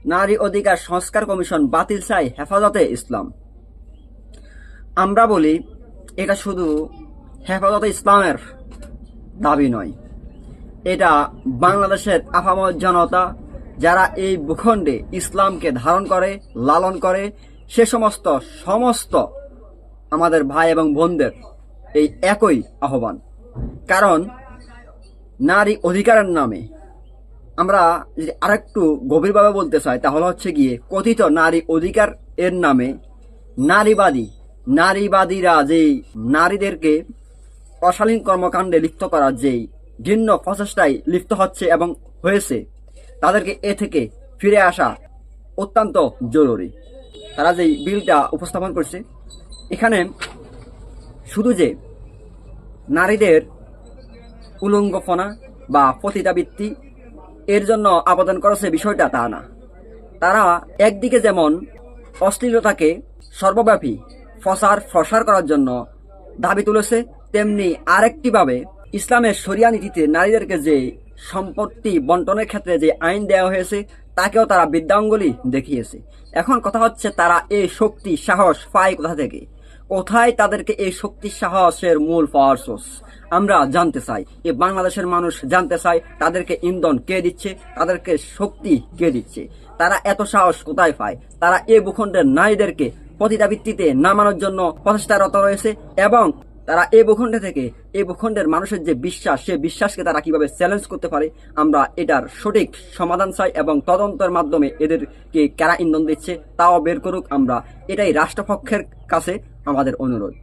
নারী অধিকার সংস্কার কমিশন বাতিল চায় হেফাজতে ইসলাম। আমরা বলি এটা শুধু হেফাজতে ইসলামের দাবি নয়, এটা বাংলাদেশের আপামর জনতা যারা এই ভূখণ্ডে ইসলামকে ধারণ করে, লালন করে, সে সমস্ত আমাদের ভাই এবং বোনদের এই একই আহ্বান। কারণ নারী অধিকারের নামে আমরা যদি আরেকটু গভীরভাবে বলতে চাই, তাহলে হচ্ছে গিয়ে কথিত নারী অধিকার এর নামে নারীবাদীরা যেই নারীদেরকে অশালীন কর্মকাণ্ডে লিপ্ত করার যেই ঘৃণ্য প্রচেষ্টায় লিপ্ত হচ্ছে এবং হয়েছে, তাদেরকে এ থেকে ফিরে আসা অত্যন্ত জরুরি। তারা যেই বিলটা উপস্থাপন করছে, এখানে শুধু যে নারীদের উলঙ্গপনা বা পতিতাবৃত্তি এর জন্য আবেদন করেছে বিষয়টা তা না। তারা একদিকে যেমন অশ্লীলতাকে সর্বব্যাপী প্রসার করার জন্য দাবি তুলেছে, তেমনি আরেকটিভাবে ইসলামের শরিয়া নীতিতে নারীদেরকে যে সম্পত্তি বন্টনের ক্ষেত্রে যে আইন দেওয়া হয়েছে তাকেও তারা বৃদ্ধাঙ্গুলি দেখিয়েছে। এখন কথা হচ্ছে, তারা এই শক্তি সাহস পায় কোথা থেকে? কোথায় তাদেরকে এই শক্তি সাহসের মূল পাওয়ার সোর্স আমরা জানতে চাই। এই বাংলাদেশের মানুষ জানতে চায় তাদেরকে ইন্ধন কে দিচ্ছে, তাদেরকে শক্তি কে দিচ্ছে, তারা এত সাহস কোথায় পায়? তারা এই ভূখণ্ডের নারীদেরকে পতিতাবৃত্তিতে নামানোর জন্য প্রচেষ্টারত রয়েছে এবং তারা এই ভূখণ্ডে থেকে এই ভূখণ্ডের মানুষের যে বিশ্বাস, সে বিশ্বাসকে তারা কিভাবে চ্যালেঞ্জ করতে পারে, আমরা এটার সঠিক সমাধান চাই এবং তদন্তের মাধ্যমে এদেরকে কারা ইন্ধন দিচ্ছে তাও বের করুক। আমরা এটাই রাষ্ট্রপক্ষের কাছে আমাদের অনুরোধ।